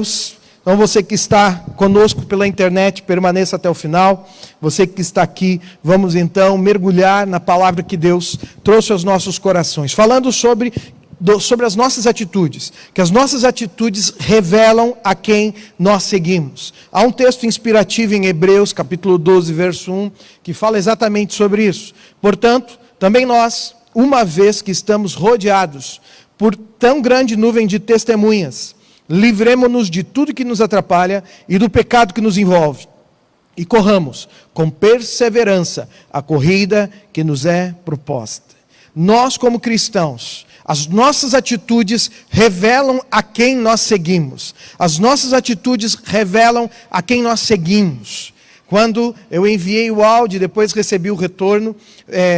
Deus. Então você que está conosco pela internet, permaneça até o final. Você que está aqui, vamos então mergulhar na palavra que Deus trouxe aos nossos corações. Falando sobre as nossas atitudes, que as nossas atitudes revelam a quem nós seguimos. Há um texto inspirativo em Hebreus, capítulo 12, verso 1, que fala exatamente sobre isso. Portanto, também nós, uma vez que estamos rodeados por tão grande nuvem de testemunhas, livremo-nos de tudo que nos atrapalha e do pecado que nos envolve, e corramos com perseverança a corrida que nos é proposta. Nós, como cristãos, as nossas atitudes revelam a quem nós seguimos. As nossas atitudes revelam a quem nós seguimos. Quando eu enviei o áudio, depois recebi o retorno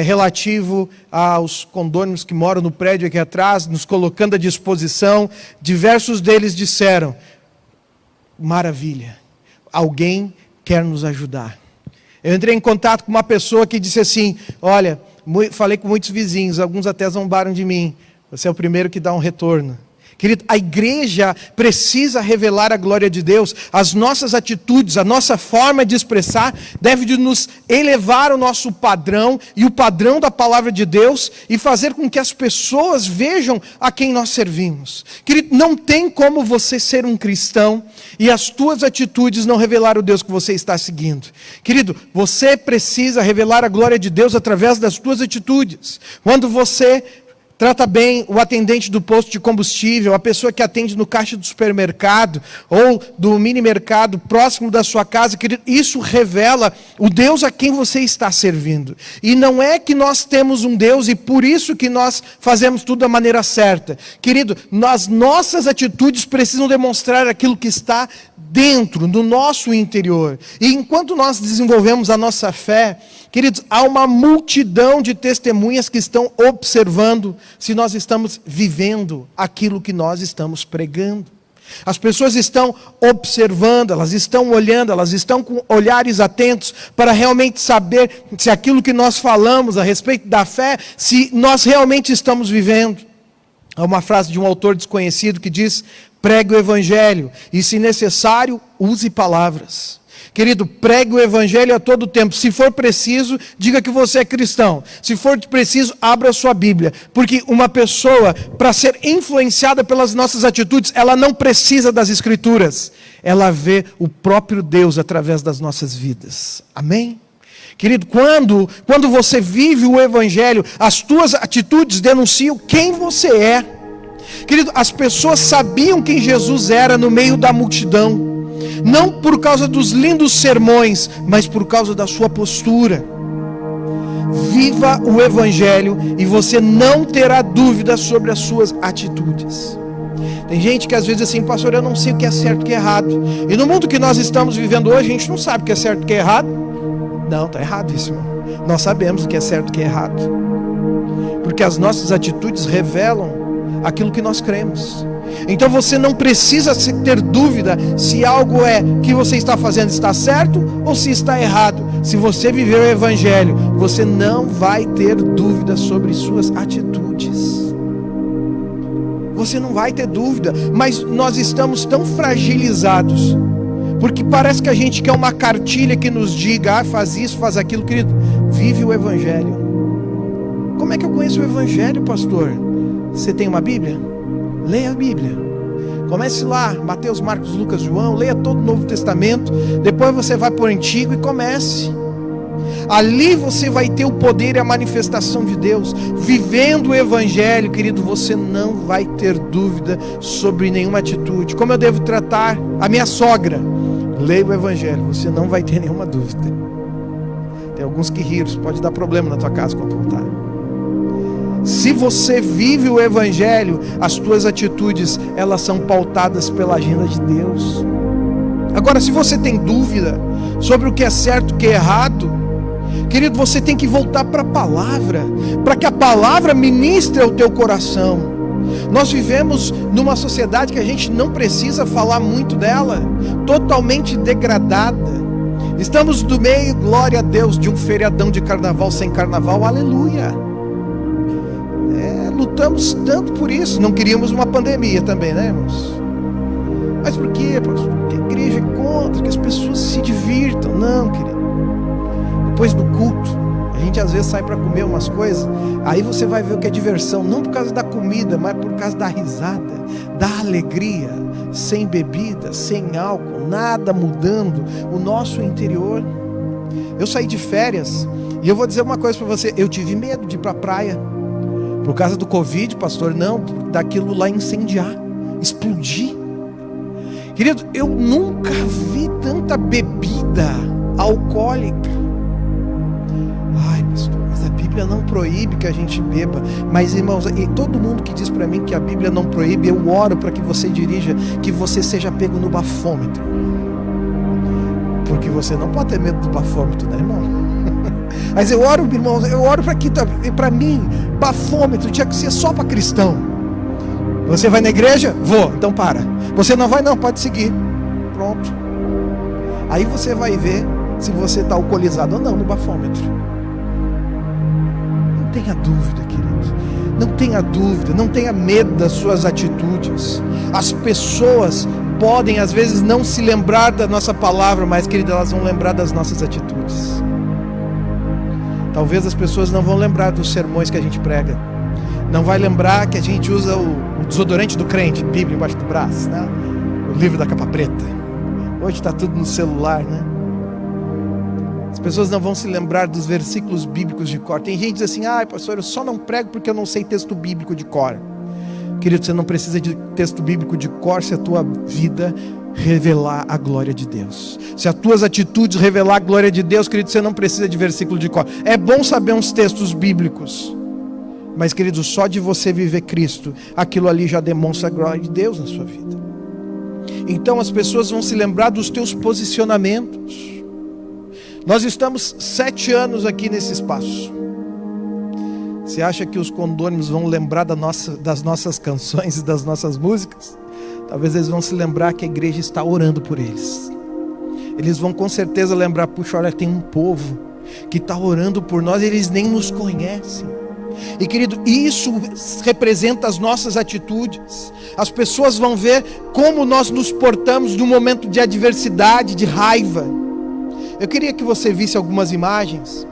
relativo aos condôminos que moram no prédio aqui atrás, nos colocando à disposição, diversos deles disseram: maravilha, alguém quer nos ajudar. Eu entrei em contato com uma pessoa que disse assim: olha, falei com muitos vizinhos, alguns até zombaram de mim, você é o primeiro que dá um retorno. Querido, a igreja precisa revelar a glória de Deus. As nossas atitudes, a nossa forma de expressar deve de nos elevar o nosso padrão e o padrão da palavra de Deus e fazer com que as pessoas vejam a quem nós servimos. Querido, não tem como você ser um cristão e as tuas atitudes não revelar o Deus que você está seguindo. Querido, você precisa revelar a glória de Deus através das tuas atitudes. Quando você trata bem o atendente do posto de combustível, a pessoa que atende no caixa do supermercado ou do mini mercado próximo da sua casa, querido, isso revela o Deus a quem você está servindo. E não é que nós temos um Deus e por isso que nós fazemos tudo da maneira certa. Querido, as nossas atitudes precisam demonstrar aquilo que está dentro, no nosso interior. E enquanto nós desenvolvemos a nossa fé, queridos, há uma multidão de testemunhas que estão observando se nós estamos vivendo aquilo que nós estamos pregando. As pessoas estão observando, elas estão olhando, elas estão com olhares atentos para realmente saber se aquilo que nós falamos a respeito da fé, se nós realmente estamos vivendo. Há uma frase de um autor desconhecido que diz: pregue o evangelho e, se necessário, use palavras. Querido, pregue o evangelho a todo tempo. Se for preciso, diga que você é cristão. Se for preciso, abra a sua Bíblia. Porque uma pessoa, para ser influenciada pelas nossas atitudes, ela não precisa das Escrituras. Ela vê o próprio Deus através das nossas vidas. Amém? Querido, quando você vive o evangelho, as tuas atitudes denunciam quem você é. Querido, as pessoas sabiam quem Jesus era no meio da multidão. Não por causa dos lindos sermões, mas por causa da sua postura. Viva o evangelho e você não terá dúvida sobre as suas atitudes. Tem gente que às vezes diz assim: pastor, eu não sei o que é certo e o que é errado. E no mundo que nós estamos vivendo hoje, a gente não sabe o que é certo e o que é errado. Não, está errado isso, irmão. Nós sabemos o que é certo e o que é errado. Porque as nossas atitudes revelam aquilo que nós cremos. Então você não precisa ter dúvida se algo que você está fazendo está certo ou se está errado. Se você viver o evangelho, você não vai ter dúvida sobre suas atitudes. Você não vai ter dúvida, mas nós estamos tão fragilizados, porque parece que a gente quer uma cartilha que nos diga: faz isso, faz aquilo. Querido, vive o evangelho. Como é que eu conheço o evangelho, pastor? Você tem uma Bíblia? Leia a Bíblia. Comece lá, Mateus, Marcos, Lucas, João. Leia todo o Novo Testamento. Depois você vai para o Antigo e comece. Ali você vai ter o poder e a manifestação de Deus. Vivendo o evangelho, querido, você não vai ter dúvida sobre nenhuma atitude. Como eu devo tratar a minha sogra? Leia o evangelho, você não vai ter nenhuma dúvida. Tem alguns que riram, pode dar problema na tua casa quando voltar. Se você vive o evangelho, as tuas atitudes, elas são pautadas pela agenda de Deus. Agora, se você tem dúvida sobre o que é certo e o que é errado, querido, você tem que voltar para a palavra, para que a palavra ministre ao teu coração. Nós vivemos numa sociedade que a gente não precisa falar muito dela, totalmente degradada. Estamos no meio, glória a Deus, de um feriadão de carnaval sem carnaval, aleluia. Lutamos tanto por isso. Não queríamos uma pandemia também, né, irmãos? Mas por quê, pastor? Porque a igreja é contra que as pessoas se divirtam. Não, querido. Depois do culto, a gente às vezes sai para comer umas coisas, aí você vai ver o que é diversão, não por causa da comida, mas por causa da risada, da alegria, sem bebida, sem álcool, nada mudando o nosso interior. Eu saí de férias e eu vou dizer uma coisa para você, eu tive medo de ir para a praia, por causa do Covid, pastor, não, daquilo lá incendiar, explodir. Querido, eu nunca vi tanta bebida alcoólica. Ai, pastor, mas a Bíblia não proíbe que a gente beba. Mas, irmãos, e todo mundo que diz para mim que a Bíblia não proíbe, eu oro para que você dirija, que você seja pego no bafômetro. Porque você não pode ter medo do bafômetro, né, irmão? Mas eu oro, irmãos, eu oro para mim, bafômetro tinha que ser só para cristão. Você vai na igreja? Vou, então para. Você não vai? Não, pode seguir. Pronto. Aí você vai ver se você está alcoolizado ou não no bafômetro. Não tenha dúvida, queridos. Não tenha dúvida, não tenha medo das suas atitudes. As pessoas podem às vezes não se lembrar da nossa palavra, mas, querido, elas vão lembrar das nossas atitudes. Talvez as pessoas não vão lembrar dos sermões que a gente prega. Não vai lembrar que a gente usa o desodorante do crente, Bíblia embaixo do braço, né? O livro da capa preta. Hoje está tudo no celular, né? As pessoas não vão se lembrar dos versículos bíblicos de cor. Tem gente que diz assim, pastor, eu só não prego porque eu não sei texto bíblico de cor. Querido, você não precisa de texto bíblico de cor se a tua vida revelar a glória de Deus. Se as tuas atitudes revelar a glória de Deus, querido, você não precisa de versículo de cor. É bom saber uns textos bíblicos, mas, querido, só de você viver Cristo, aquilo ali já demonstra a glória de Deus na sua vida. Então as pessoas vão se lembrar dos teus posicionamentos. Nós estamos 7 anos aqui nesse espaço. Você acha que os condôminos vão lembrar das nossas canções e das nossas músicas? Talvez eles vão se lembrar que a igreja está orando por eles. Eles vão com certeza lembrar, puxa, olha, tem um povo que está orando por nós e eles nem nos conhecem. E, querido, isso representa as nossas atitudes. As pessoas vão ver como nós nos portamos num momento de adversidade, de raiva. Eu queria que você visse algumas imagens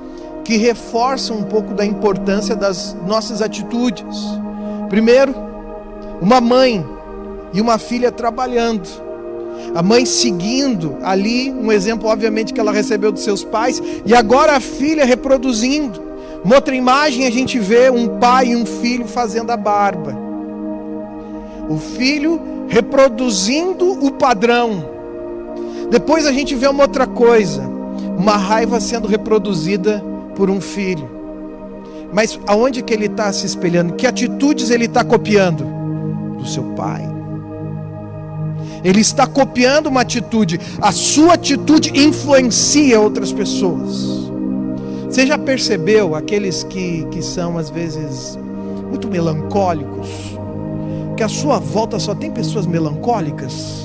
que reforçam um pouco da importância das nossas atitudes. Primeiro, uma mãe e uma filha trabalhando. A mãe seguindo ali, um exemplo obviamente que ela recebeu dos seus pais, e agora a filha reproduzindo. Uma outra imagem a gente vê um pai e um filho fazendo a barba. O filho reproduzindo o padrão. Depois a gente vê uma outra coisa, uma raiva sendo reproduzida por um filho. Mas aonde que ele está se espelhando? Que atitudes ele está copiando? Do seu pai. Ele está copiando uma atitude. A sua atitude influencia outras pessoas. Você já percebeu aqueles que são às vezes muito melancólicos? Que à sua volta só tem pessoas melancólicas?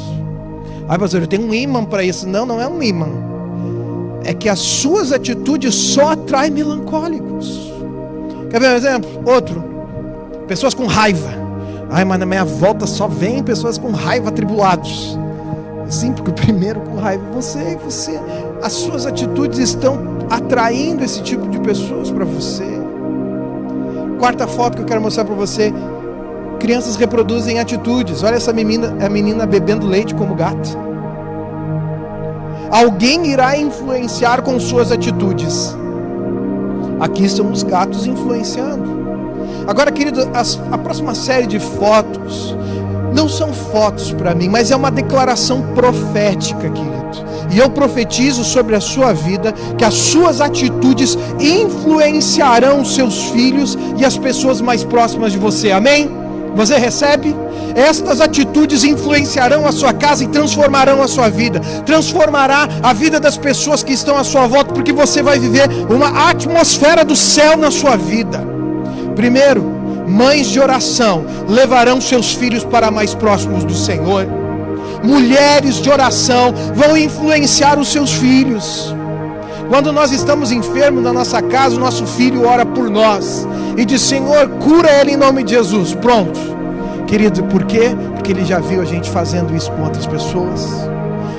Pastor, eu tenho um imã para isso. Não, não é um imã. É que as suas atitudes só atraem melancólicos. Quer ver um exemplo? Outro. Pessoas com raiva. Mas na minha volta só vem pessoas com raiva, atribulados. Sim, porque o primeiro com raiva é você. As suas atitudes estão atraindo esse tipo de pessoas para você. Quarta foto que eu quero mostrar para você. Crianças reproduzem atitudes. Olha essa menina, a menina bebendo leite como gato. Alguém irá influenciar com suas atitudes. Aqui são os gatos influenciando. Agora, querido, a próxima série de fotos não são fotos para mim, mas é uma declaração profética, querido. E eu profetizo sobre a sua vida que as suas atitudes influenciarão os seus filhos e as pessoas mais próximas de você. Amém? Você recebe? Estas atitudes influenciarão a sua casa e transformarão a sua vida. Transformará a vida das pessoas que estão à sua volta, porque você vai viver uma atmosfera do céu na sua vida. Primeiro, mães de oração levarão seus filhos para mais próximos do Senhor. Mulheres de oração vão influenciar os seus filhos. Quando nós estamos enfermos na nossa casa, o nosso filho ora por nós e diz: Senhor, cura ele em nome de Jesus. Pronto. Querido, por quê? Porque porque Ele já viu a gente fazendo isso com outras pessoas.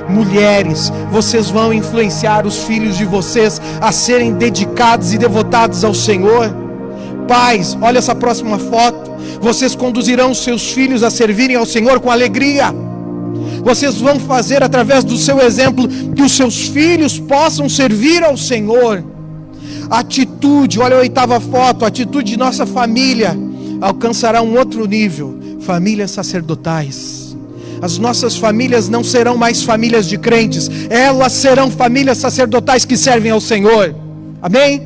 Mulheres, vocês vão influenciar os filhos de vocês a serem dedicados e devotados ao Senhor. Pais, olha essa próxima foto. Vocês conduzirão seus filhos a servirem ao Senhor com alegria. Vocês vão fazer através do seu exemplo que os seus filhos possam servir ao Senhor. Atitude, olha a 8ª foto, a atitude de nossa família alcançará um outro nível. Famílias sacerdotais. As nossas famílias não serão mais famílias de crentes, elas serão famílias sacerdotais que servem ao Senhor. Amém?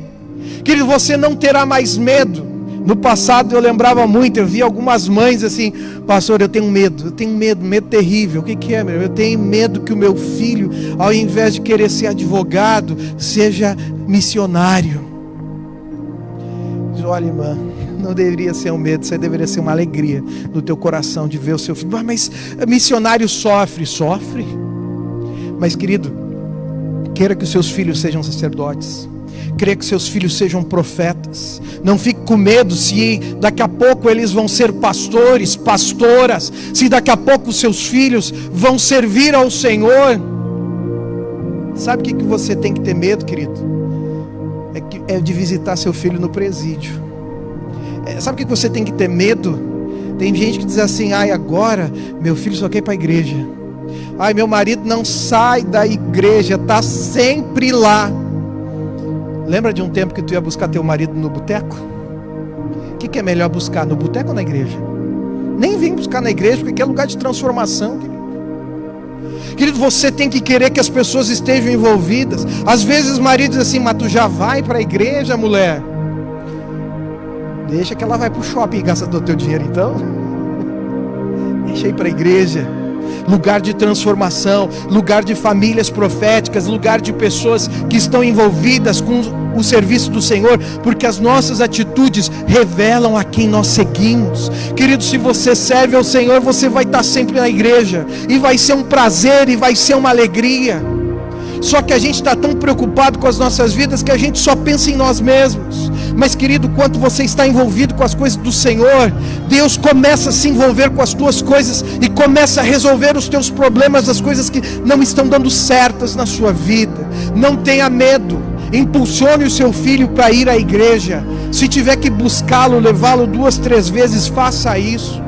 Querido, você não terá mais medo. No passado eu lembrava muito, eu via algumas mães assim: pastor, eu tenho medo terrível. O que é, meu? Eu tenho medo que o meu filho, ao invés de querer ser advogado, seja missionário. Olha, irmã, não deveria ser um medo, isso deveria ser uma alegria no teu coração de ver o seu filho. Mas missionário sofre. Mas querido, queira que os seus filhos sejam sacerdotes. Queira que seus filhos sejam profetas. Não fique com medo se daqui a pouco eles vão ser pastores, pastoras. Se daqui a pouco os seus filhos vão servir ao Senhor. Sabe o que você tem que ter medo, querido? É de visitar seu filho no presídio. Sabe o que você tem que ter medo? Tem gente que diz assim: ai, agora meu filho só quer ir para a igreja. Ai, meu marido não sai da igreja, está sempre lá. Lembra de um tempo que tu ia buscar teu marido no boteco? O que é melhor buscar, no boteco ou na igreja? Nem vem buscar na igreja, porque aqui é lugar de transformação, querido. Querido, você tem que querer que as pessoas estejam envolvidas. Às vezes o marido diz assim: mas tu já vai para a igreja, mulher? Deixa que ela vai para o shopping e gasta todo o teu dinheiro então. Deixa ir para a igreja. Lugar de transformação, lugar de famílias proféticas, lugar de pessoas que estão envolvidas com o serviço do Senhor, porque as nossas atitudes revelam a quem nós seguimos. Querido, se você serve ao Senhor, você vai estar sempre na igreja, e vai ser um prazer, e vai ser uma alegria. Só que a gente está tão preocupado com as nossas vidas que a gente só pensa em nós mesmos. Mas querido, quando você está envolvido com as coisas do Senhor, Deus começa a se envolver com as tuas coisas e começa a resolver os teus problemas, as coisas que não estão dando certas na sua vida. Não tenha medo, impulsione o seu filho para ir à igreja. Se tiver que buscá-lo, levá-lo 2, 3 vezes, faça isso.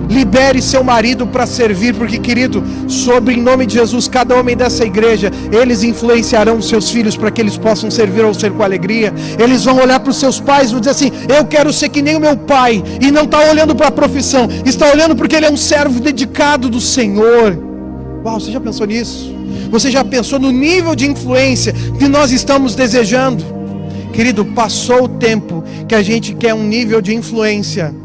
Libere seu marido para servir, porque querido, sobre em nome de Jesus, cada homem dessa igreja, eles influenciarão os seus filhos para que eles possam servir ao Senhor com alegria. Eles vão olhar para os seus pais e vão dizer assim: eu quero ser que nem o meu pai. E não está olhando para a profissão, está olhando porque ele é um servo dedicado do Senhor. Uau, você já pensou nisso? Você já pensou no nível de influência que nós estamos desejando? Querido, passou o tempo que a gente quer um nível de influência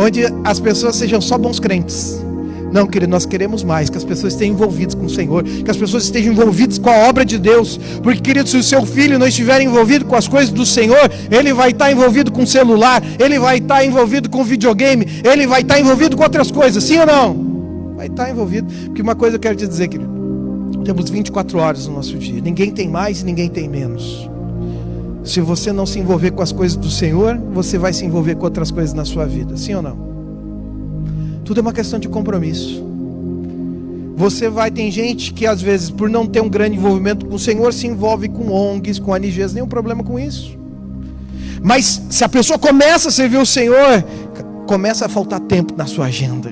onde as pessoas sejam só bons crentes. Não, querido, nós queremos mais, que as pessoas estejam envolvidas com o Senhor, que as pessoas estejam envolvidas com a obra de Deus. Porque, querido, se o seu filho não estiver envolvido com as coisas do Senhor, ele vai estar envolvido com o celular, ele vai estar envolvido com videogame, ele vai estar envolvido com outras coisas, sim ou não? Vai estar envolvido. Porque uma coisa eu quero te dizer, querido, temos 24 horas no nosso dia, ninguém tem mais e ninguém tem menos. Se você não se envolver com as coisas do Senhor, você vai se envolver com outras coisas na sua vida, sim ou não? Tudo é uma questão de compromisso. Tem gente que às vezes, por não ter um grande envolvimento com o Senhor, se envolve com ONGs, com ONGs, nenhum problema com isso. Mas se a pessoa começa a servir o Senhor, começa a faltar tempo na sua agenda.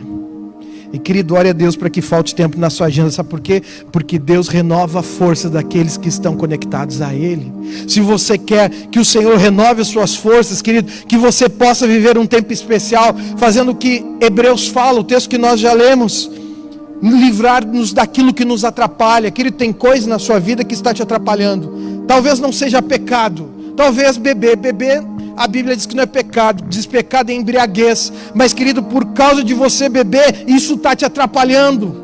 E querido, ore a Deus para que falte tempo na sua agenda. Sabe por quê? Porque Deus renova a força daqueles que estão conectados a Ele. Se você quer que o Senhor renove as suas forças, querido, que você possa viver um tempo especial, fazendo o que Hebreus fala, o texto que nós já lemos, livrar-nos daquilo que nos atrapalha. Querido, tem coisa na sua vida que está te atrapalhando. Talvez não seja pecado, talvez beber, a Bíblia diz que não é pecado, diz pecado é embriaguez. Mas querido, por causa de você beber, isso está te atrapalhando.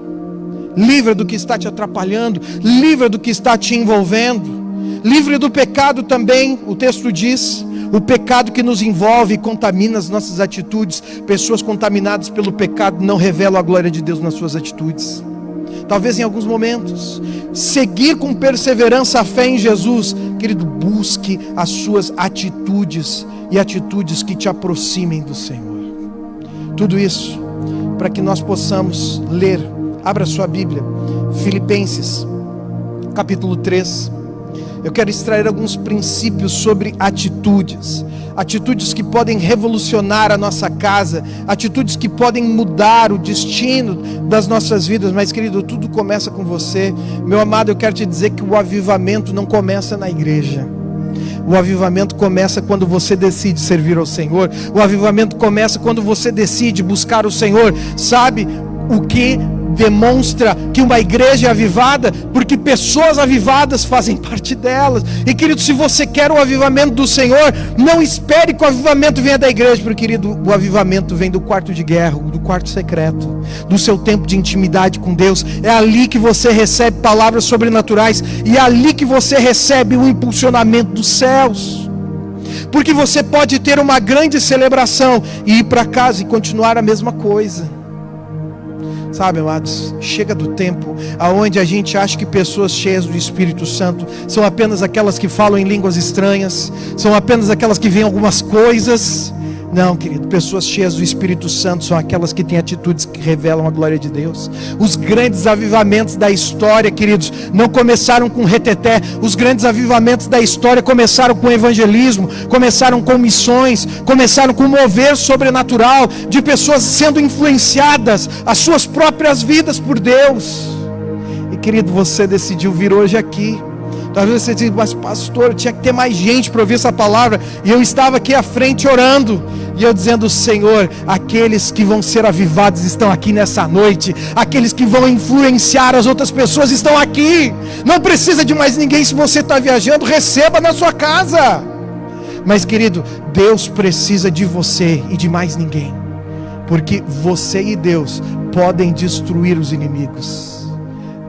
Livra do que está te atrapalhando, livra do que está te envolvendo. Livre do pecado também, o texto diz, o pecado que nos envolve e contamina as nossas atitudes. Pessoas contaminadas pelo pecado não revelam a glória de Deus nas suas atitudes. Talvez em alguns momentos, seguir com perseverança a fé em Jesus. Querido, busque as suas atitudes, e atitudes que te aproximem do Senhor. Tudo isso para que nós possamos ler. Abra sua Bíblia, Filipenses, capítulo 3. Eu quero extrair alguns princípios sobre atitudes que podem revolucionar a nossa casa, atitudes que podem mudar o destino das nossas vidas. Mas, querido, tudo começa com você. Meu amado, eu quero te dizer que o avivamento não começa na igreja. O avivamento começa quando você decide servir ao Senhor. O avivamento começa quando você decide buscar o Senhor. Sabe o que demonstra que uma igreja é avivada? Porque pessoas avivadas fazem parte delas. E, querido, se você quer o avivamento do Senhor, não espere que o avivamento venha da igreja, porque, querido, o avivamento vem do quarto de guerra, do quarto secreto, do seu tempo de intimidade com Deus. É ali que você recebe palavras sobrenaturais, e é ali que você recebe o impulsionamento dos céus. Porque você pode ter uma grande celebração e ir para casa e continuar a mesma coisa. Sabe, amados, chega do tempo aonde a gente acha que pessoas cheias do Espírito Santo são apenas aquelas que falam em línguas estranhas, são apenas aquelas que veem algumas coisas. Não, querido, pessoas cheias do Espírito Santo são aquelas que têm atitudes que revelam a glória de Deus. Os grandes avivamentos da história, queridos, não começaram com reteté. Os grandes avivamentos da história começaram com evangelismo, começaram com missões, começaram com mover sobrenatural de pessoas sendo influenciadas as suas próprias vidas por Deus. E, querido, você decidiu vir hoje aqui. Talvez você diga, mas pastor, tinha que ter mais gente para ouvir essa palavra. E eu estava aqui à frente orando, e eu dizendo, Senhor, aqueles que vão ser avivados estão aqui nessa noite. Aqueles que vão influenciar as outras pessoas estão aqui. Não precisa de mais ninguém. Se você está viajando, receba na sua casa. Mas, querido, Deus precisa de você e de mais ninguém. Porque você e Deus podem destruir os inimigos.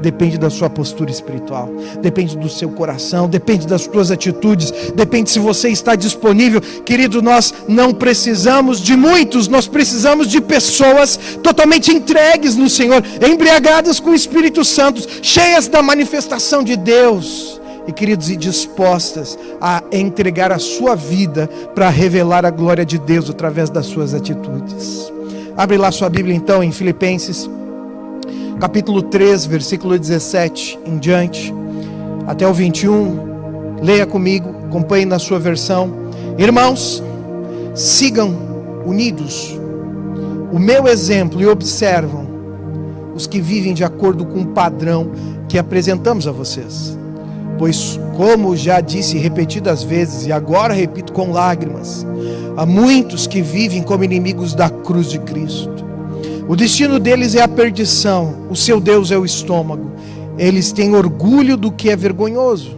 Depende da sua postura espiritual, depende do seu coração, depende das suas atitudes, depende se você está disponível. Querido, nós não precisamos de muitos, nós precisamos de pessoas totalmente entregues no Senhor, embriagadas com o Espírito Santo, cheias da manifestação de Deus. E, queridos, e dispostas a entregar a sua vida para revelar a glória de Deus através das suas atitudes. Abre lá sua Bíblia então em Filipenses capítulo 3, versículo 17 em diante, até o 21, leia comigo, acompanhe na sua versão. Irmãos, sigam unidos o meu exemplo e observam os que vivem de acordo com o padrão que apresentamos a vocês. Pois, como já disse repetidas vezes, e agora repito com lágrimas, há muitos que vivem como inimigos da cruz de Cristo. O destino deles é a perdição, o seu Deus é o estômago. Eles têm orgulho do que é vergonhoso.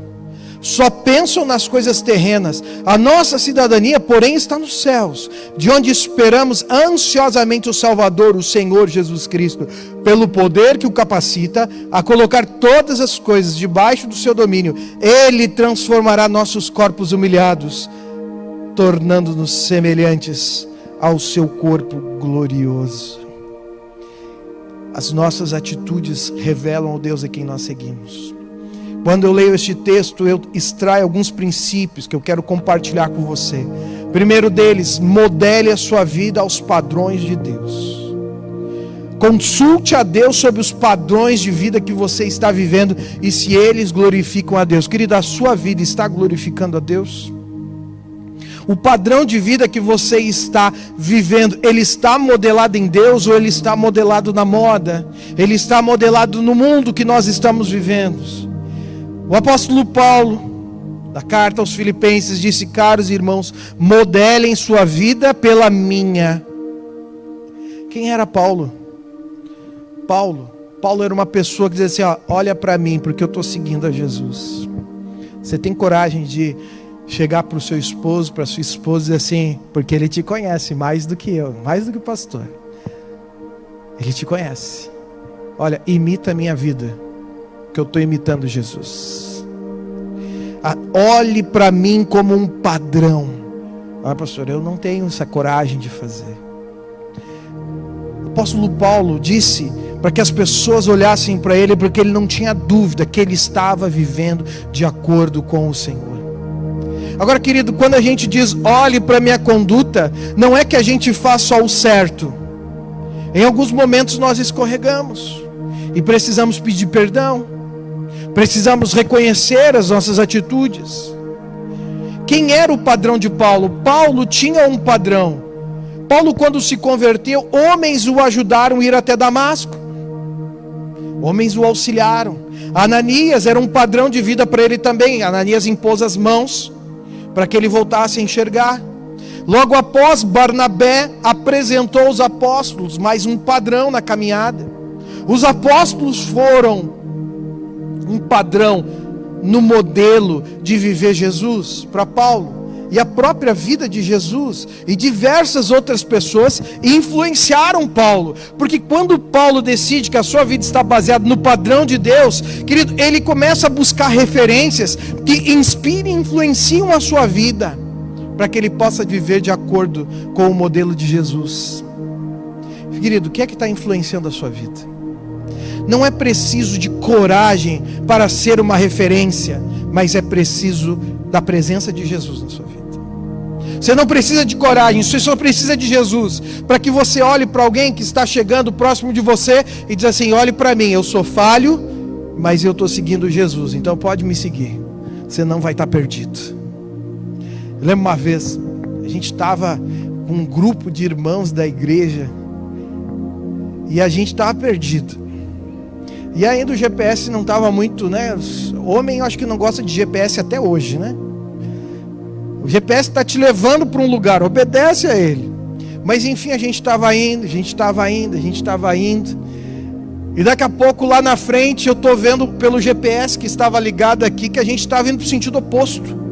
Só pensam nas coisas terrenas. A nossa cidadania, porém, está nos céus, de onde esperamos ansiosamente o Salvador, o Senhor Jesus Cristo, pelo poder que o capacita a colocar todas as coisas debaixo do seu domínio. Ele transformará nossos corpos humilhados, tornando-nos semelhantes ao seu corpo glorioso. As nossas atitudes revelam o Deus a quem nós seguimos. Quando eu leio este texto, eu extraio alguns princípios que eu quero compartilhar com você. Primeiro deles, modele a sua vida aos padrões de Deus. Consulte a Deus sobre os padrões de vida que você está vivendo e se eles glorificam a Deus. Querido, a sua vida está glorificando a Deus? O padrão de vida que você está vivendo, ele está modelado em Deus ou ele está modelado na moda? Ele está modelado no mundo que nós estamos vivendo? O apóstolo Paulo, da carta aos Filipenses, disse: caros irmãos, modelem sua vida pela minha. Quem era Paulo? Paulo era uma pessoa que dizia assim, olha para mim, porque eu estou seguindo a Jesus. Você tem coragem de chegar para o seu esposo, para a sua esposa e dizer assim, porque ele te conhece mais do que eu, mais do que o pastor. Ele te conhece. Olha, imita a minha vida, que eu estou imitando Jesus. Olhe para mim como um padrão. Pastor, eu não tenho essa coragem de fazer. O apóstolo Paulo disse para que as pessoas olhassem para ele, porque ele não tinha dúvida que ele estava vivendo de acordo com o Senhor. Agora, querido, quando a gente diz olhe para a minha conduta, não é que a gente faça só o certo, Em alguns momentos nós escorregamos e precisamos pedir perdão, precisamos reconhecer as nossas atitudes. Quem era o padrão de Paulo? Paulo tinha um padrão. Paulo, quando se converteu, homens o ajudaram a ir até Damasco. Homens o auxiliaram. Ananias era um padrão de vida para ele também. Ananias impôs as mãos para que ele voltasse a enxergar. Logo após, Barnabé apresentou os apóstolos, mais um padrão na caminhada. Os apóstolos foram um padrão no modelo de viver Jesus para Paulo. E a própria vida de Jesus e diversas outras pessoas influenciaram Paulo. Porque quando Paulo decide que a sua vida está baseada no padrão de Deus, querido, ele começa a buscar referências que inspirem e influenciam a sua vida, para que ele possa viver de acordo com o modelo de Jesus. Querido, o que é que está influenciando a sua vida? Não é preciso de coragem para ser uma referência, mas é preciso da presença de Jesus na sua vida. Você não precisa de coragem, você só precisa de Jesus, para que você olhe para alguém que está chegando próximo de você e diz assim: olhe para mim, eu sou falho, mas eu estou seguindo Jesus, então pode me seguir, você não vai estar perdido. Eu lembro uma vez, a gente estava com um grupo de irmãos da igreja, e a gente estava perdido, e ainda o GPS não estava muito, né? Homem, eu acho que não gosta de GPS até hoje, né? O GPS está te levando para um lugar, obedece a ele. Mas enfim, a gente estava indo, e daqui a pouco lá na frente eu estou vendo pelo GPS que estava ligado aqui, que a gente estava indo para o sentido oposto.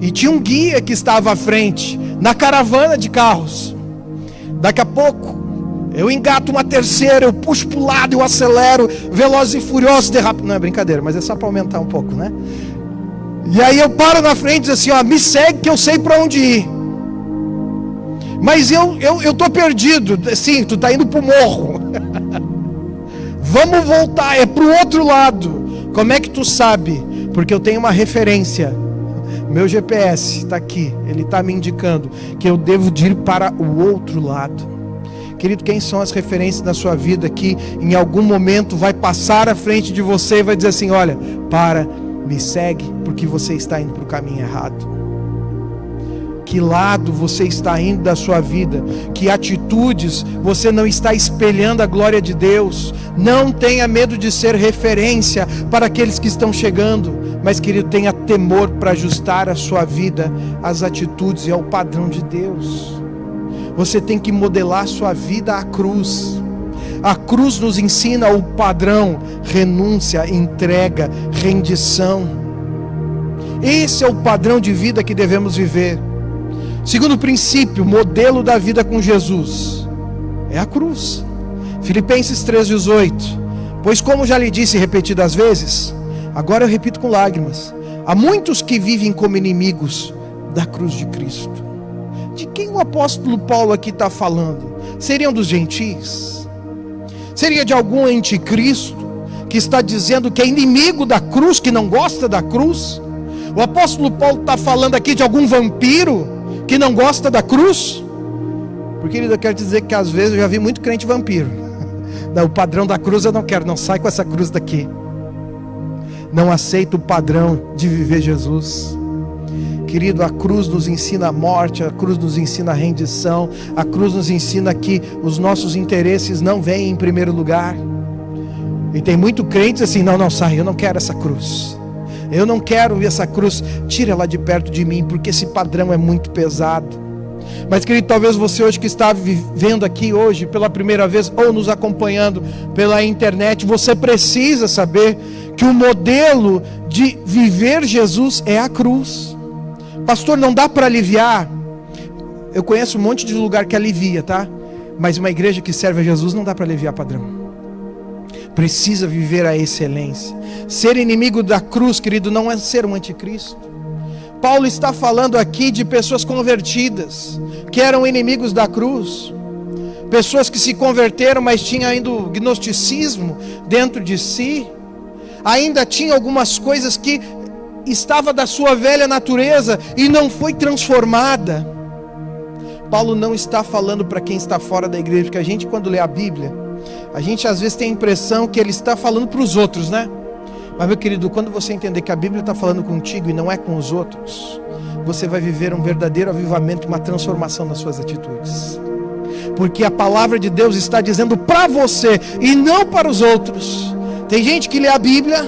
E tinha um guia que estava à frente, na caravana de carros. Daqui a pouco eu engato uma terceira, eu puxo para o lado, eu acelero, Velozes e Furiosos derrapa. Não é brincadeira, mas é só para aumentar um pouco, né? E aí eu paro na frente e diz assim: ó, me segue que eu sei para onde ir. Mas eu tô perdido. Sim, tu tá indo pro morro. Vamos voltar, é pro outro lado. Como é que tu sabe? Porque eu tenho uma referência. Meu GPS está aqui, ele está me indicando que eu devo ir para o outro lado. Querido, quem são as referências da sua vida que em algum momento vai passar à frente de você e vai dizer assim: olha, para, me segue, porque você está indo para o caminho errado. Que lado você está indo da sua vida? Que atitudes você não está espelhando a glória de Deus? Não tenha medo de ser referência para aqueles que estão chegando, mas, querido, tenha temor para ajustar a sua vida às atitudes e ao padrão de Deus. Você tem que modelar sua vida à cruz. A cruz nos ensina o padrão: renúncia, entrega, rendição. Esse é o padrão de vida que devemos viver. Segundo princípio, modelo da vida com Jesus, é a cruz. Filipenses 3,18: pois como já lhe disse repetidas vezes, agora eu repito com lágrimas, há muitos que vivem como inimigos da cruz de Cristo. De quem o apóstolo Paulo aqui está falando? Seriam dos gentios? Seria de algum anticristo que está dizendo que é inimigo da cruz, que não gosta da cruz? O apóstolo Paulo está falando aqui de algum vampiro que não gosta da cruz? Porque, querido, eu quero dizer que às vezes eu já vi muito crente vampiro. Não, o padrão da cruz eu não quero, não, sai com essa cruz daqui. Não aceito o padrão de viver Jesus. Querido, a cruz nos ensina a morte, a cruz nos ensina a rendição, a cruz nos ensina que os nossos interesses não vêm em primeiro lugar. E tem muito crente assim: não, sai, eu não quero essa cruz. Eu não quero ver essa cruz, tira ela de perto de mim, porque esse padrão é muito pesado. Mas, querido, talvez você hoje que está vivendo aqui hoje pela primeira vez, ou nos acompanhando pela internet, você precisa saber que o modelo de viver Jesus é a cruz. Pastor, não dá para aliviar? Eu conheço um monte de lugar que alivia, tá? Mas uma igreja que serve a Jesus não dá para aliviar padrão. Precisa viver a excelência. Ser inimigo da cruz, querido, não é ser um anticristo. Paulo está falando aqui de pessoas convertidas, que eram inimigos da cruz. Pessoas que se converteram, mas tinham ainda o gnosticismo dentro de si. Ainda tinha algumas coisas que estava da sua velha natureza e não foi transformada. Paulo não está falando para quem está fora da igreja, porque a gente, quando lê a Bíblia, a gente às vezes tem a impressão que ele está falando para os outros, né? Mas, meu querido, quando você entender que a Bíblia está falando contigo e não é com os outros, você vai viver um verdadeiro avivamento, uma transformação nas suas atitudes. Porque a palavra de Deus está dizendo para você e não para os outros. Tem gente que lê a Bíblia,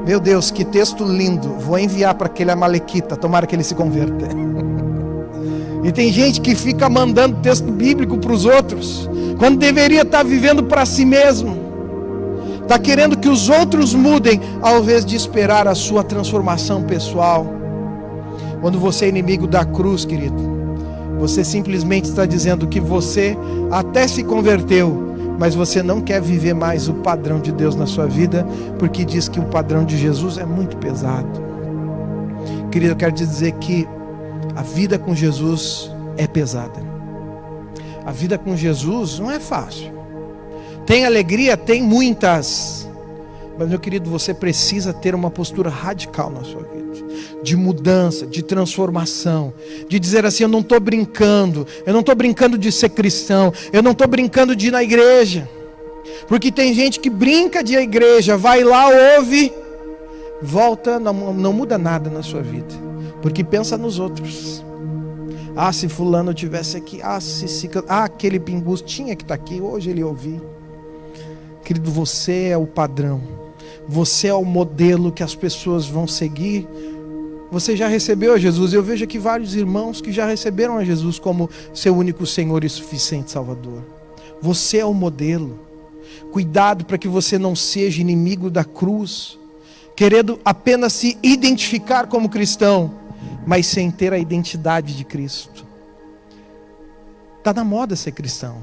meu Deus, que texto lindo, vou enviar para aquele amalequita, tomara que ele se converta. E tem gente que fica mandando texto bíblico para os outros, quando deveria estar vivendo para si mesmo. Está querendo que os outros mudem, ao invés de esperar a sua transformação pessoal. Quando você é inimigo da cruz, querido, você simplesmente está dizendo que você até se converteu, mas você não quer viver mais o padrão de Deus na sua vida, porque diz que o padrão de Jesus é muito pesado. Querido, eu quero te dizer que a vida com Jesus é pesada. A vida com Jesus não é fácil. Tem alegria, tem muitas. Mas, meu querido, você precisa ter uma postura radical na sua vida. De mudança, de transformação. De dizer assim, eu não estou brincando. Eu não estou brincando de ser cristão. Eu não estou brincando de ir na igreja. Porque tem gente que brinca de ir à igreja, vai lá, ouve, volta, não muda nada na sua vida. Porque pensa nos outros. Ah, se fulano tivesse aqui. Aquele pingus tinha que estar aqui. Hoje ele ouviu. Querido, você é o padrão. Você é o modelo que as pessoas vão seguir. Você já recebeu a Jesus. Eu vejo aqui vários irmãos que já receberam a Jesus como seu único Senhor e suficiente Salvador. Você é o modelo. Cuidado para que você não seja inimigo da cruz, querendo apenas se identificar como cristão, mas sem ter a identidade de Cristo. Está na moda ser cristão.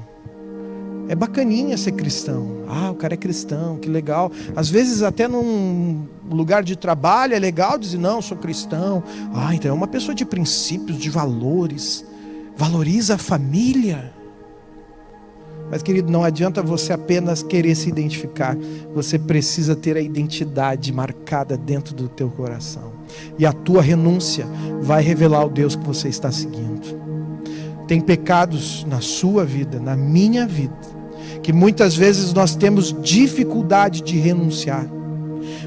É bacaninha ser cristão. Ah, o cara é cristão, que legal. Às vezes até num lugar de trabalho é legal dizer, não, sou cristão. Ah, então é uma pessoa de princípios, de valores. Valoriza a família. Mas, querido, não adianta você apenas querer se identificar. Você precisa ter a identidade marcada dentro do teu coração. E a tua renúncia vai revelar o Deus que você está seguindo. Tem pecados na sua vida, na minha vida, que muitas vezes nós temos dificuldade de renunciar.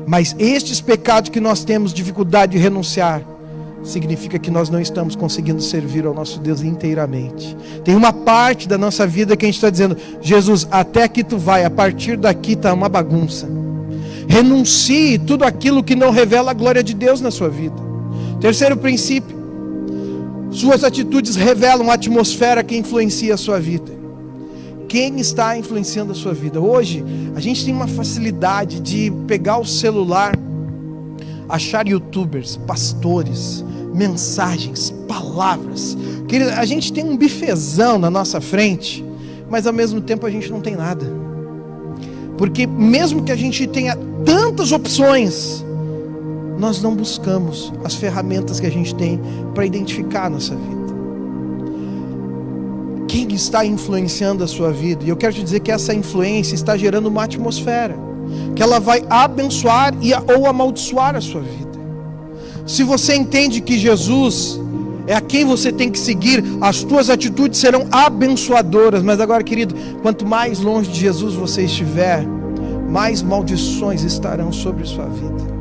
Mas estes pecados que nós temos dificuldade de renunciar, significa que nós não estamos conseguindo servir ao nosso Deus inteiramente. Tem uma parte da nossa vida que a gente está dizendo, Jesus, até aqui tu vai, a partir daqui está uma bagunça. Renuncie tudo aquilo que não revela a glória de Deus na sua vida. Terceiro princípio, suas atitudes revelam a atmosfera que influencia a sua vida. Quem está influenciando a sua vida? Hoje, a gente tem uma facilidade de pegar o celular, achar youtubers, pastores, mensagens, palavras. Querido, a gente tem um bifezão na nossa frente, mas ao mesmo tempo a gente não tem nada. Porque mesmo que a gente tenha tantas opções, nós não buscamos as ferramentas que a gente tem para identificar a nossa vida. Quem está influenciando a sua vida? E eu quero te dizer que essa influência está gerando uma atmosfera, que ela vai abençoar ou amaldiçoar a sua vida. Se você entende que Jesus é a quem você tem que seguir, as tuas atitudes serão abençoadoras. Mas agora, querido, quanto mais longe de Jesus você estiver, mais maldições estarão sobre sua vida.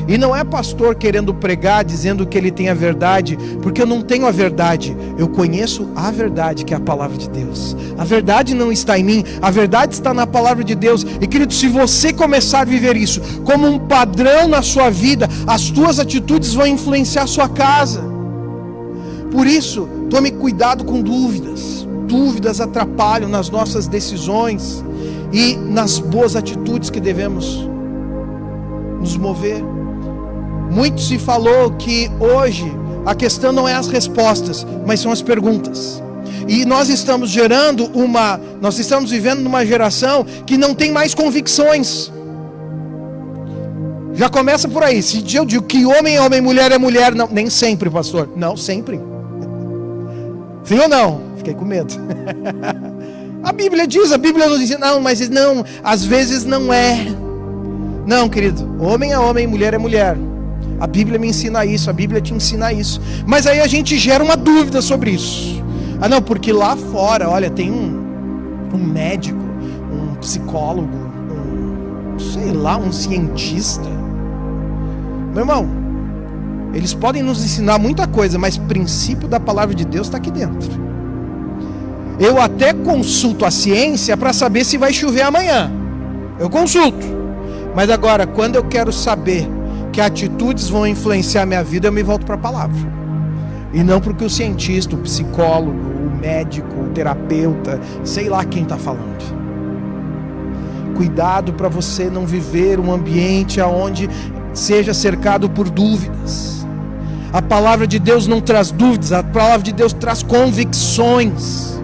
E não é pastor querendo pregar, dizendo que ele tem a verdade, porque eu não tenho a verdade. Eu conheço a verdade, que é a palavra de Deus. A verdade não está em mim, a verdade está na palavra de Deus. E, querido, se você começar a viver isso como um padrão na sua vida, as tuas atitudes vão influenciar a sua casa. Por isso, tome cuidado com dúvidas. Dúvidas atrapalham nas nossas decisões e nas boas atitudes que devemos nos mover. Muito se falou que hoje a questão não é as respostas, mas são as perguntas. E nós estamos vivendo numa geração que não tem mais convicções. Já começa por aí. Se eu digo que homem é homem, mulher é mulher, não, nem sempre, pastor. Não, sempre. Sim ou não? Fiquei com medo. A Bíblia nos diz, não, mas não, às vezes não é. Não, querido, homem é homem, mulher é mulher. A Bíblia me ensina isso, a Bíblia te ensina isso. Mas aí a gente gera uma dúvida sobre isso. Ah não, porque lá fora, olha, tem um médico, um psicólogo, um cientista. Meu irmão, eles podem nos ensinar muita coisa, mas o princípio da palavra de Deus está aqui dentro. Eu até consulto a ciência para saber se vai chover amanhã. Eu consulto. Mas agora, quando eu quero saber que atitudes vão influenciar a minha vida, eu me volto para a palavra. E não porque o cientista, o psicólogo, o médico, o terapeuta, sei lá quem está falando. Cuidado para você não viver um ambiente onde seja cercado por dúvidas. A palavra de Deus não traz dúvidas, a palavra de Deus traz convicções.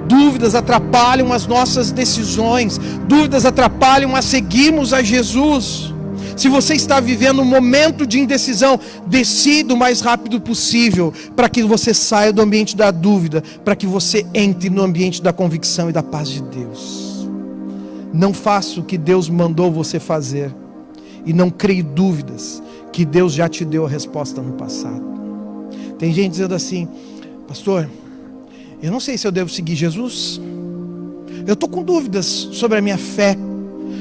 Dúvidas atrapalham as nossas decisões, dúvidas atrapalham a seguirmos a Jesus. Se você está vivendo um momento de indecisão, decida o mais rápido possível, para que você saia do ambiente da dúvida, para que você entre no ambiente da convicção e da paz de Deus. Não faça o que Deus mandou você fazer, e não crie dúvidas, que Deus já te deu a resposta no passado. Tem gente dizendo assim: pastor, eu não sei se eu devo seguir Jesus, eu estou com dúvidas sobre a minha fé,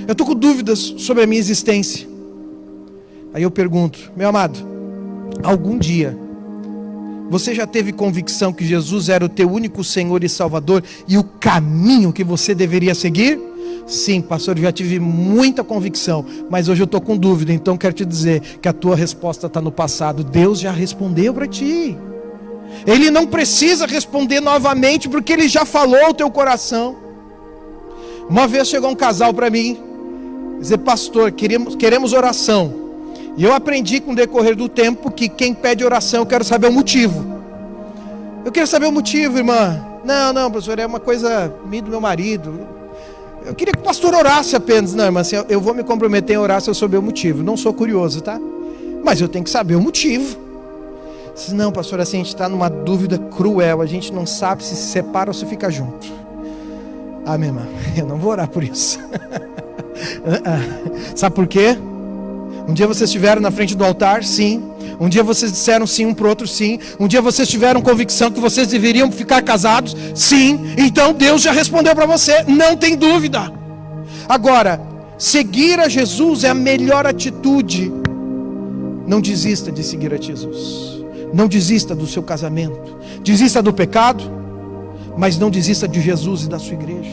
eu estou com dúvidas sobre a minha existência. Aí eu pergunto: meu amado, algum dia você já teve convicção que Jesus era o teu único Senhor e Salvador e o caminho que você deveria seguir? Sim, pastor, eu já tive muita convicção, mas hoje eu estou com dúvida. Então quero te dizer que a tua resposta está no passado. Deus já respondeu para ti. Ele não precisa responder novamente, porque Ele já falou o teu coração. Uma vez chegou um casal para mim, dizer: pastor, queremos oração. E eu aprendi com o decorrer do tempo que quem pede oração, eu quero saber o motivo. Eu quero saber o motivo, irmã. Não, pastor, é uma coisa minha, do meu marido. Eu queria que o pastor orasse apenas. Não, irmã, assim, eu vou me comprometer em orar se eu souber o motivo. Não sou curioso, tá? Mas eu tenho que saber o motivo. Se não, pastor, assim, a gente está numa dúvida cruel. A gente não sabe se separa ou se fica junto. Ah, minha irmã, eu não vou orar por isso. Sabe por quê? Um dia vocês estiveram na frente do altar, sim. Um dia vocês disseram sim um para o outro, sim. Um dia vocês tiveram convicção que vocês deveriam ficar casados, sim. Então Deus já respondeu para você, não tem dúvida. Agora, seguir a Jesus é a melhor atitude. Não desista de seguir a Jesus. Não desista do seu casamento. Desista do pecado, mas não desista de Jesus e da sua igreja.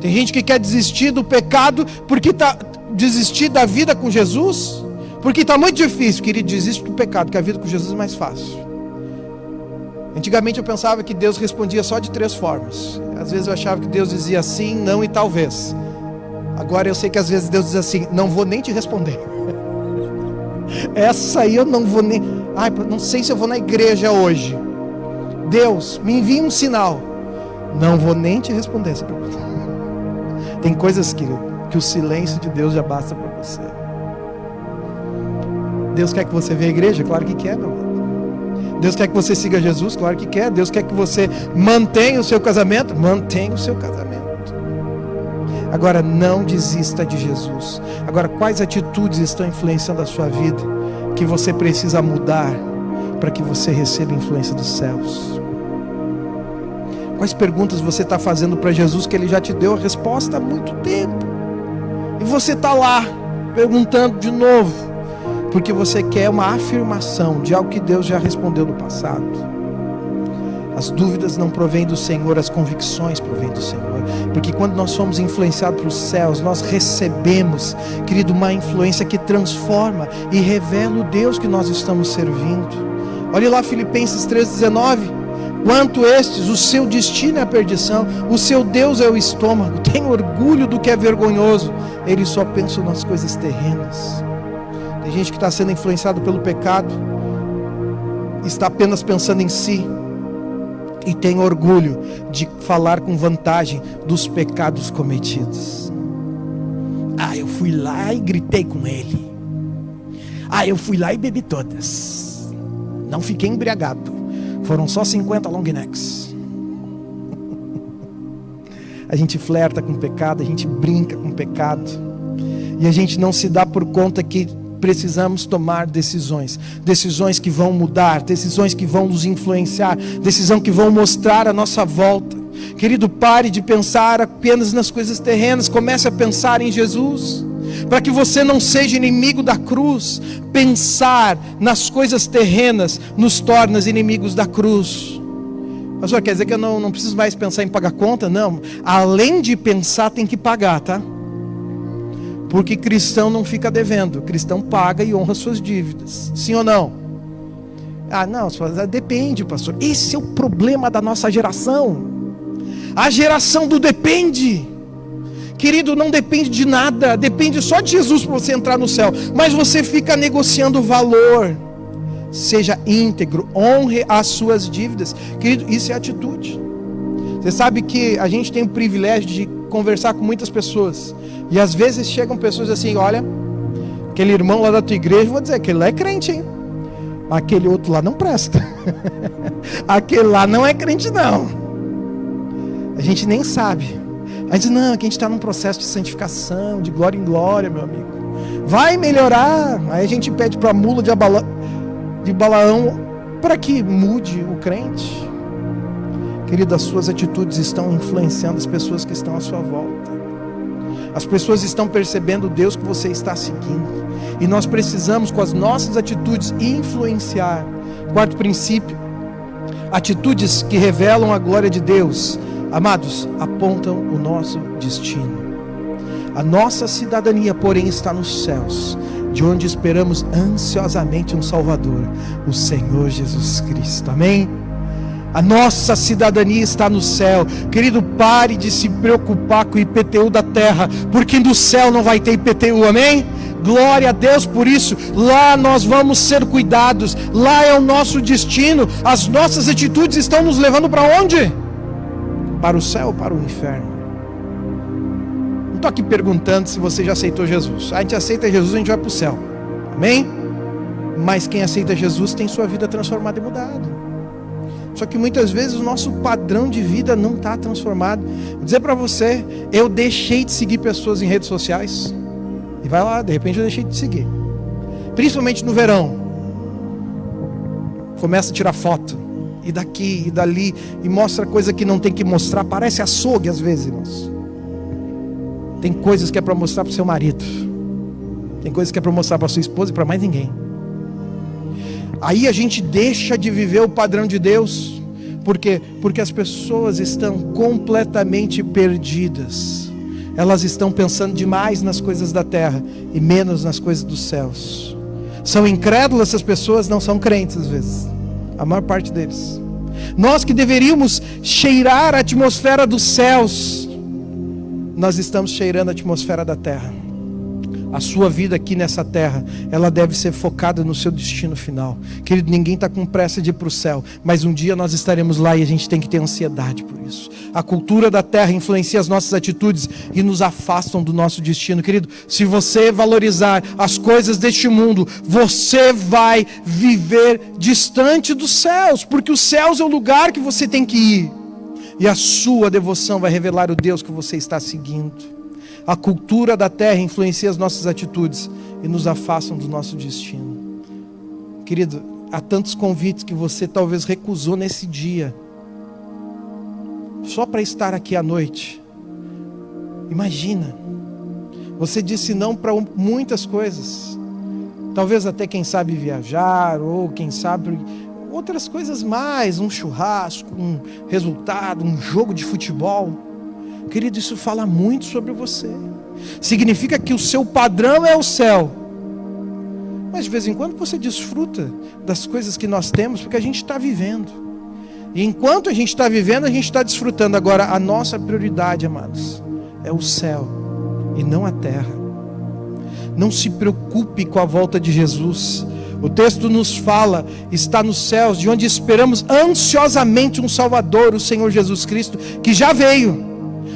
Tem gente que quer desistir do pecado porque desistir da vida com Jesus, porque está muito difícil. Querido, desiste do pecado, que a vida com Jesus é mais fácil. Antigamente eu pensava que Deus respondia só de 3 formas. Às vezes eu achava que Deus dizia sim, não e talvez. Agora eu sei que às vezes Deus diz assim: não vou nem te responder. Essa aí eu não vou nem... não sei se eu vou na igreja hoje. Deus, me envia um sinal. Não vou nem te responder essa pergunta. Tem coisas que o silêncio de Deus já basta para você. Deus quer que você veja a igreja? Claro que quer, meu irmão. Deus quer que você siga Jesus? Claro que quer. Deus quer que você mantenha o seu casamento? Mantenha o seu casamento. Agora, não desista de Jesus. Agora, quais atitudes estão influenciando a sua vida que você precisa mudar para que você receba a influência dos céus? Quais perguntas você está fazendo para Jesus que Ele já te deu a resposta há muito tempo? E você está lá perguntando de novo, porque você quer uma afirmação de algo que Deus já respondeu no passado. As dúvidas não provêm do Senhor, as convicções provêm do Senhor. Porque quando nós somos influenciados pelos céus, nós recebemos, querido, uma influência que transforma e revela o Deus que nós estamos servindo. Olha lá Filipenses 3,19. Quanto estes, o seu destino é a perdição, o seu Deus é o estômago, tem orgulho do que é vergonhoso, eles só pensam nas coisas terrenas. Tem gente que está sendo influenciado pelo pecado, está apenas pensando em si, e tem orgulho de falar com vantagem dos pecados cometidos. Eu fui lá e gritei com ele. Eu fui lá e bebi todas. Não fiquei embriagado. Foram só 50 long necks. A gente flerta com o pecado, a gente brinca com o pecado, e a gente não se dá por conta que precisamos tomar decisões. Decisões que vão mudar, decisões que vão nos influenciar, decisões que vão mostrar a nossa volta. Querido, pare de pensar apenas nas coisas terrenas, comece a pensar em Jesus. Para que você não seja inimigo da cruz, pensar nas coisas terrenas nos torna inimigos da cruz. Pastor, quer dizer que eu não preciso mais pensar em pagar conta? Não, além de pensar tem que pagar, tá? Porque cristão não fica devendo, cristão paga e honra suas dívidas, sim ou não? Ah não, depende, pastor, esse é o problema da nossa geração, a geração do depende. Querido, não depende de nada, depende só de Jesus para você entrar no céu, mas você fica negociando valor. Seja íntegro, honre as suas dívidas. Querido, isso é atitude. Você sabe que a gente tem o privilégio de conversar com muitas pessoas, e às vezes chegam pessoas assim: olha, aquele irmão lá da tua igreja, vou dizer, aquele lá é crente, hein? Aquele outro lá não presta. Aquele lá não é crente não. A gente nem sabe. A gente diz, não, que a gente está num processo de santificação, de glória em glória, meu amigo. Vai melhorar. Aí a gente pede para a mula de Balaão para que mude o crente. Querido, as suas atitudes estão influenciando as pessoas que estão à sua volta. As pessoas estão percebendo o Deus que você está seguindo. E nós precisamos, com as nossas atitudes, influenciar. Quarto princípio: atitudes que revelam a glória de Deus, amados, apontam o nosso destino. A nossa cidadania, porém, está nos céus, de onde esperamos ansiosamente um Salvador, o Senhor Jesus Cristo. Amém? A nossa cidadania está no céu. Querido, pare de se preocupar com o IPTU da terra, porque do céu não vai ter IPTU, amém? Glória a Deus por isso. Lá nós vamos ser cuidados, lá é o nosso destino. As nossas atitudes estão nos levando para onde? Para o céu ou para o inferno? Não estou aqui perguntando se você já aceitou Jesus. A gente aceita Jesus, a gente vai para o céu, amém? Mas quem aceita Jesus tem sua vida transformada e mudada. Só que muitas vezes o nosso padrão de vida não está transformado. Vou dizer para você, eu deixei de seguir pessoas em redes sociais. E vai lá, de repente eu deixei de seguir. Principalmente no verão. Começa a tirar foto. E daqui, e dali. E mostra coisa que não tem que mostrar. Parece açougue às vezes, irmãos. Tem coisas que é para mostrar para o seu marido. Tem coisas que é para mostrar para sua esposa e para mais ninguém. Aí a gente deixa de viver o padrão de Deus. Por quê? Porque as pessoas estão completamente perdidas. Elas estão pensando demais nas coisas da terra e menos nas coisas dos céus. São incrédulas essas pessoas, não são crentes às vezes. A maior parte deles. Nós que deveríamos cheirar a atmosfera dos céus, nós estamos cheirando a atmosfera da terra. A sua vida aqui nessa terra, ela deve ser focada no seu destino final. Querido, ninguém está com pressa de ir para o céu, mas um dia nós estaremos lá e a gente tem que ter ansiedade por isso. A cultura da terra influencia as nossas atitudes e nos afastam do nosso destino. Querido, se você valorizar as coisas deste mundo, você vai viver distante dos céus, porque os céus é o lugar que você tem que ir. E a sua devoção vai revelar o Deus que você está seguindo. A cultura da terra influencia as nossas atitudes e nos afastam do nosso destino. Querido, há tantos convites que você talvez recusou nesse dia, só para estar aqui à noite. Imagina, você disse não para muitas coisas, talvez até quem sabe viajar, ou quem sabe outras coisas mais, um churrasco, um resultado, um jogo de futebol. Querido, isso fala muito sobre você. Significa que o seu padrão é o céu. Mas de vez em quando você desfruta das coisas que nós temos, porque a gente está vivendo. E enquanto a gente está vivendo, a gente está desfrutando. Agora, a nossa prioridade, amados, é o céu e não a terra. Não se preocupe com a volta de Jesus. O texto nos fala, está nos céus, de onde esperamos ansiosamente um Salvador, o Senhor Jesus Cristo, que já veio.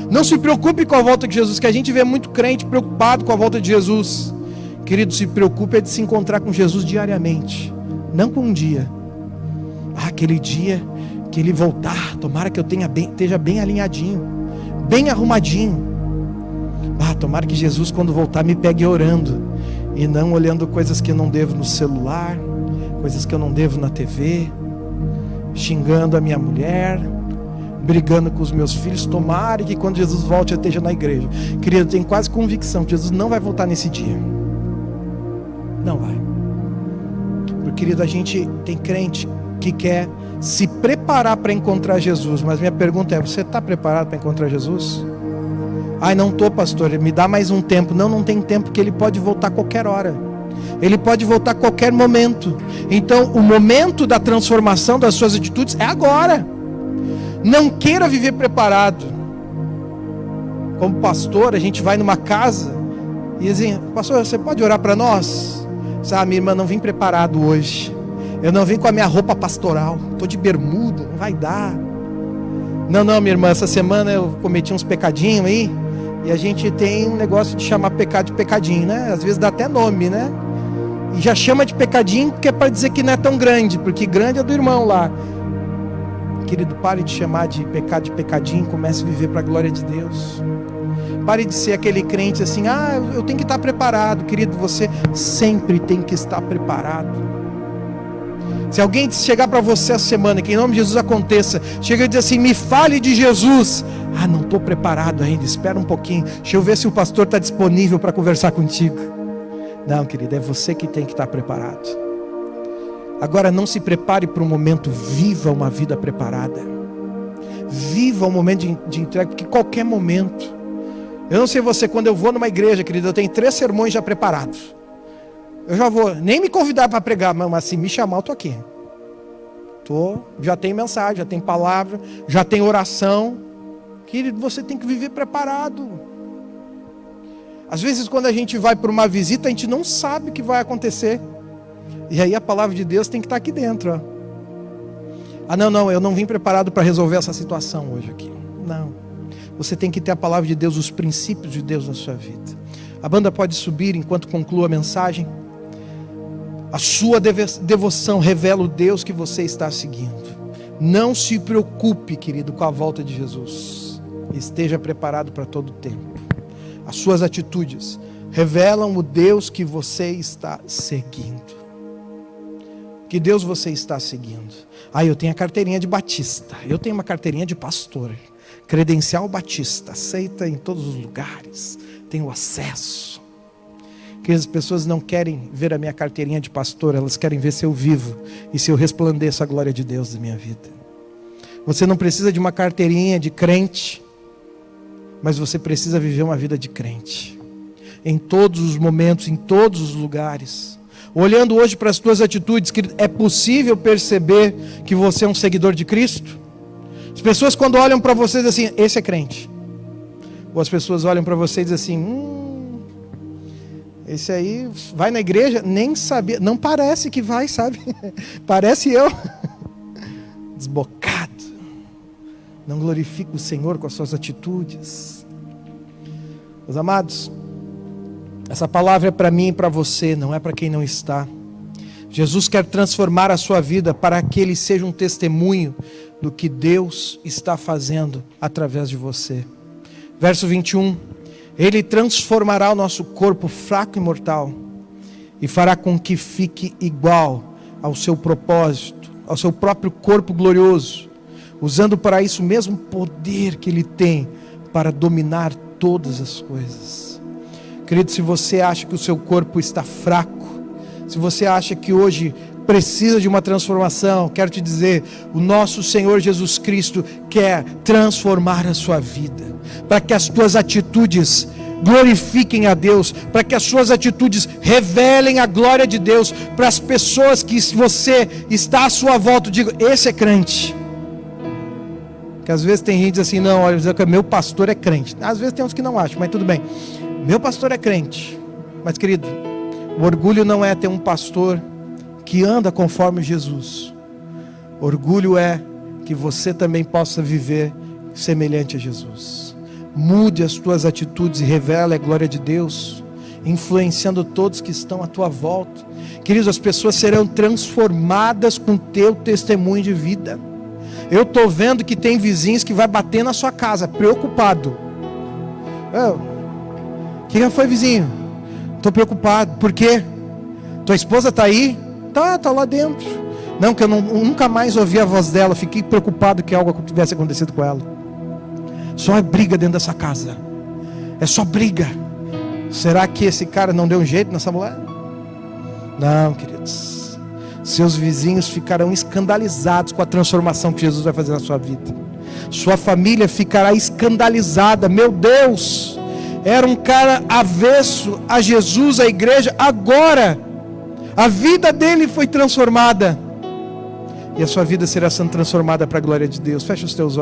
Não se preocupe com a volta de Jesus, que a gente vê muito crente preocupado com a volta de Jesus. Querido, se preocupe de se encontrar com Jesus diariamente, não com um dia. Aquele dia que Ele voltar, tomara que eu esteja bem alinhadinho, bem arrumadinho. Tomara que Jesus, quando voltar, me pegue orando. e não olhando coisas que eu não devo no celular, coisas que eu não devo na TV, xingando a minha mulher, brigando com os meus filhos. Tomara que quando Jesus volte eu esteja na igreja. Querido, eu tenho quase convicção que Jesus não vai voltar nesse dia. Não vai. Porque, querido, a gente tem crente que quer se preparar para encontrar Jesus, mas minha pergunta é: você está preparado para encontrar Jesus? Ai, não estou, pastor, me dá mais um tempo. Não tem tempo, porque Ele pode voltar a qualquer hora. Ele pode voltar a qualquer momento. Então, o momento da transformação das suas atitudes é agora. Não queira viver preparado. Como pastor, a gente vai numa casa e dizem: pastor, você pode orar para nós? Sabe, minha irmã, não vim preparado hoje. Eu não vim com a minha roupa pastoral. Estou de bermuda, não vai dar. Não, minha irmã, essa semana eu cometi uns pecadinhos aí. E a gente tem um negócio de chamar pecado de pecadinho, né? Às vezes dá até nome, né? E já chama de pecadinho porque é para dizer que não é tão grande, porque grande é do irmão lá. Querido, pare de chamar de pecado de pecadinho, comece a viver para a glória de Deus. Pare de ser aquele crente assim: eu tenho que estar preparado. Querido, você sempre tem que estar preparado. Se alguém chegar para você essa semana, que em nome de Jesus aconteça, chega e diz assim: me fale de Jesus. Não estou preparado ainda, espera um pouquinho, deixa eu ver se o pastor está disponível para conversar contigo. Não, querido, é você que tem que estar preparado. Agora, não se prepare para um momento, viva uma vida preparada. Viva um momento de entrega, porque qualquer momento. Eu não sei você, quando eu vou numa igreja, querido, eu tenho 3 sermões já preparados. Eu já vou, nem me convidar para pregar, mas se me chamar, eu estou aqui. Já tem mensagem, já tem palavra, já tem oração. Querido, você tem que viver preparado. Às vezes, quando a gente vai para uma visita, a gente não sabe o que vai acontecer. E aí a palavra de Deus tem que estar aqui dentro. Não, eu não vim preparado para resolver essa situação hoje aqui. Não. Você tem que ter a palavra de Deus, os princípios de Deus na sua vida. A banda pode subir enquanto concluo a mensagem. A sua devoção revela o Deus que você está seguindo. Não se preocupe, querido, com a volta de Jesus. Esteja preparado para todo o tempo. As suas atitudes revelam o Deus que você está seguindo. Que Deus você está seguindo? Eu tenho a carteirinha de batista. Eu tenho uma carteirinha de pastor. Credencial batista, aceita em todos os lugares. Tenho acesso. Que as pessoas não querem ver a minha carteirinha de pastor, elas querem ver se eu vivo e se eu resplandeço a glória de Deus na minha vida. Você não precisa de uma carteirinha de crente, mas você precisa viver uma vida de crente. Em todos os momentos, em todos os lugares. Olhando hoje para as tuas atitudes, que é possível perceber que você é um seguidor de Cristo? As pessoas, quando olham para você, dizem assim: esse é crente. Ou as pessoas olham para você e dizem assim: esse aí vai na igreja, nem sabia, não parece que vai, sabe? Parece eu. Desbocado. Não glorifica o Senhor com as suas atitudes. Meus amados, essa palavra é para mim e para você, não é para quem não está. Jesus quer transformar a sua vida para que ele seja um testemunho do que Deus está fazendo através de você. Verso 21. Ele transformará o nosso corpo fraco e mortal e fará com que fique igual ao seu propósito, ao seu próprio corpo glorioso, usando para isso o mesmo poder que ele tem para dominar todas as coisas. Querido, se você acha que o seu corpo está fraco, se você acha que hoje precisa de uma transformação, quero te dizer, o nosso Senhor Jesus Cristo quer transformar a sua vida, para que as tuas atitudes glorifiquem a Deus, para que as suas atitudes revelem a glória de Deus, para as pessoas que você está à sua volta, diga: esse é crente. Porque às vezes tem gente assim: não, olha, meu pastor é crente. Às vezes tem uns que não acham, mas tudo bem. Meu pastor é crente. Mas, querido, o orgulho não é ter um pastor que anda conforme Jesus. Orgulho é que você também possa viver semelhante a Jesus. Mude as tuas atitudes e revele a glória de Deus, influenciando todos que estão à tua volta. Queridos, as pessoas serão transformadas com teu testemunho de vida. Eu estou vendo que tem vizinhos que vai bater na sua casa, preocupado. Que foi, vizinho? Estou preocupado. Por quê? Tua esposa está aí? Tá lá dentro. Não, que eu nunca mais ouvi a voz dela. Fiquei preocupado que algo tivesse acontecido com ela. Só é briga dentro dessa casa. É só briga. Será que esse cara não deu um jeito nessa mulher? Não, queridos. Seus vizinhos ficarão escandalizados com a transformação que Jesus vai fazer na sua vida. Sua família ficará escandalizada. Meu Deus, era um cara avesso a Jesus, a igreja. Agora a vida dele foi transformada, e a sua vida será sendo transformada para a glória de Deus. Fecha os teus olhos.